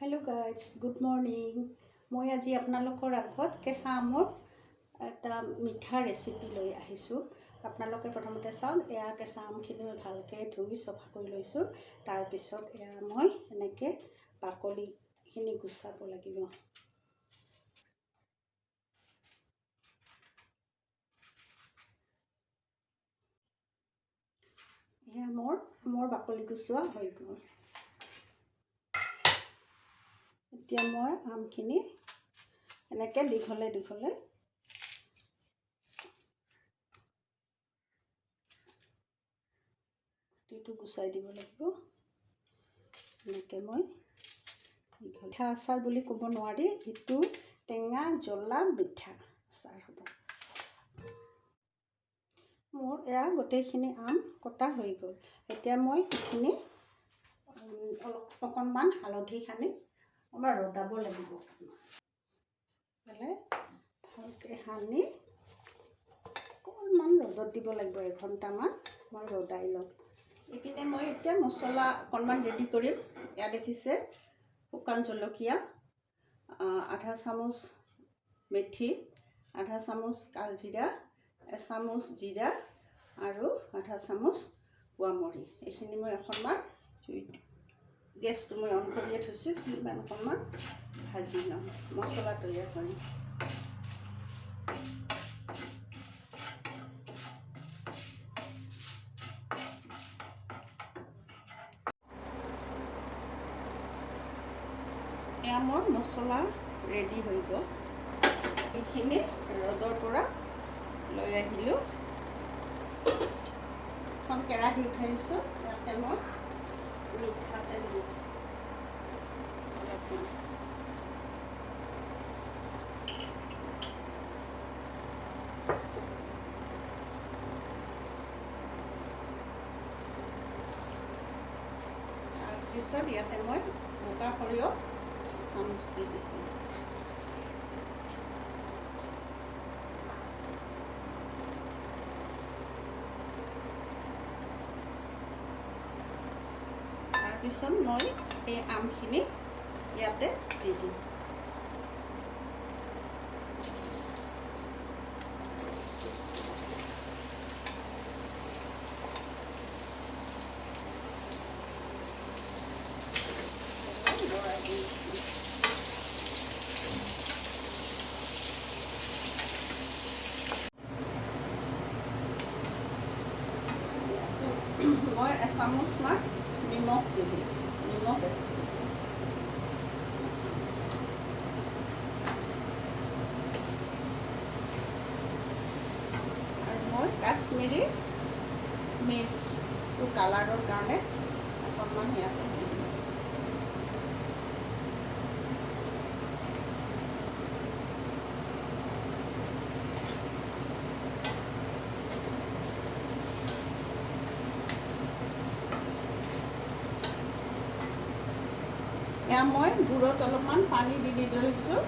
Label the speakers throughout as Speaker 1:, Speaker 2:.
Speaker 1: Hello' guys, good morning. মই আজি আপোনালোকৰ আগত কেঁচা আমৰ এটা মিঠা ৰেচিপি লৈ আহিছোঁ। আপোনালোকে প্ৰথমতে চাওক, এয়া কেঁচা আমখিনি মই ভালকৈ ধুই চফা কৰি লৈছোঁ। তাৰপিছত এয়া মই এনেকৈ বাকলিখিনি গুচাব লাগিব। এয়া আমৰ বাকলি গুচোৱা হৈ গ'ল। এতিয়া মই আমখিনি এনেকৈ দীঘলে দীঘলে গুটিটো গুচাই দিব লাগিব। এনেকৈ মই মিঠা আচাৰ বুলি ক'ব নোৱাৰি, এইটো টেঙা জ্বলা মিঠা আচাৰ হ'ব। মোৰ এয়া গোটেইখিনি আম কটা হৈ গ'ল। এতিয়া মই সেইখিনি অকণমান হালধি সানি ৰ'দাব লাগিব। ভালকৈ সানি অকণমান ৰ'দত দিব লাগিব। এঘণ্টামান মই ৰ'দাই ল'ম। এইপিনে মই এতিয়া মছলা অকণমান ৰেডি কৰিম। এয়া দেখিছে, শুকান জলকীয়া আধা চামুচ, মেথি আধা চামুচ, কালজিৰা এচামুচ, জিৰা আৰু আধা চামুচ গুৱামৰি। এইখিনি মই অকণমান গেছটো মই অন কৰিয়ে থৈছোঁ। ইমান অকণমান ভাজি ল'ম, মছলা তৈয়াৰ কৰিম। এয়া মোৰ মছলা ৰেডি হৈ গ'ল। এইখিনি ৰ'দৰ পৰা লৈ আহিলোঁ। এখন কেৰাহী উঠাই দিছোঁ। ইয়াতে মই মিঠাতেল দিম অলপমান। তাৰপিছত ইয়াতে মই বগা সৰিয়হ চামুচ দি দিছোঁ। তাৰপিছত মই এই আমখিনি ইয়াতে দি দিম। মই এচামুচমান নিমখ দি দিম। আৰু মই কাশ্মীৰী মিৰ্চটো কালাৰৰ কাৰণে অকণমান ইয়াতে দি দিম। এয়া মই গুড়ত অলপমান পানী দি লৈছোঁ।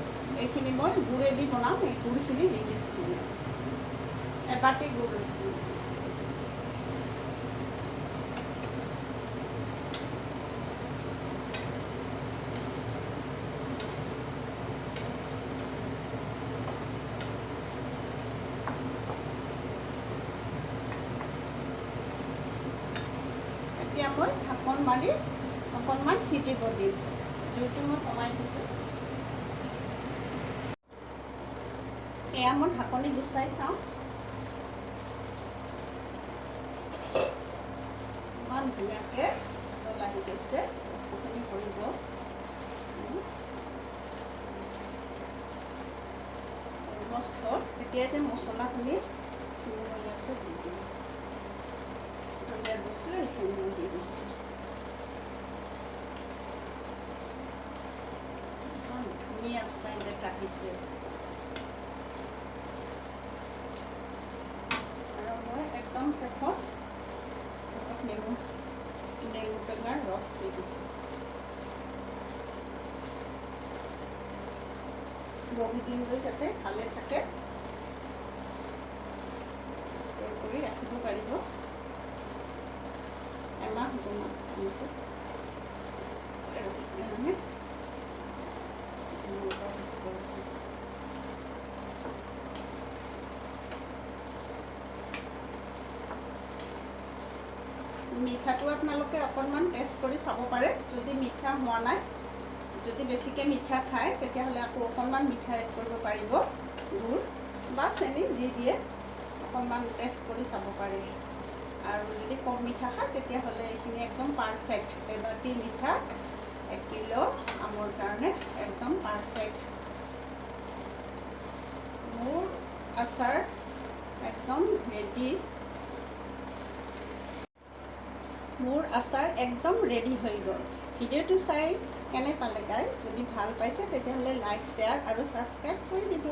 Speaker 1: এইখিনি মই গুড়েদি বনাম। এই গুড়খিনি দি দিছোঁ। এবাটি গুড় লৈছোঁ। এতিয়া মই ঢাকন মাৰি অকণমান সিজিব দিম। জুইটো মই কমাই দিছোঁ। এয়া মই ঢাকনি গুচাই চাওঁ। ইমান ধুনীয়াকৈ জল আহি গৈছে। বস্তুখিনি হৈ গ'ল। অলমষ্ট হ'ল। এতিয়া যে মছলাখিনি মই ইয়াতে দি দিম। তৈয়াৰ কৰিছিলোঁ, এইখিনি মই দি দিছোঁ। ধুনীয়া চেণ্ট আহিছে। আৰু মই একদম শেষত নেমু টেঙাৰ ৰস দি দিছোঁ। বহুদিনলৈ যাতে ভালে থাকে, ষ্ট'ৰ কৰি ৰাখিব পাৰিব। এমাহ 2 মাহ মিঠাটো আপোনালোকে অকণমান টেষ্ট কৰি চাব পাৰে। যদি মিঠা হোৱা নাই, যদি বেছিকৈ মিঠা খায় তেতিয়াহ'লে আকৌ অকণমান মিঠা এড কৰিব পাৰিব। গুড় বা চেনি যি দিয়ে অকণমান টেষ্ট কৰি চাব পাৰে। আৰু যদি কম মিঠা খায় তেতিয়াহ'লে এইখিনি একদম পাৰফেক্ট। এবাটি মিঠা 1 কিলো আমৰ কাৰণে একদম পাৰফেক্ট। মোৰ আচাৰ একদম ৰেডি। মোৰ আচাৰ একদম ৰেডি হৈ গ'ল। ভিডিঅ'টো চাই কেনে পালে গাইজ? যদি ভাল পাইছে তেতিয়াহ'লে লাইক, শ্বেয়াৰ আৰু ছাবস্ক্ৰাইব কৰি দিব।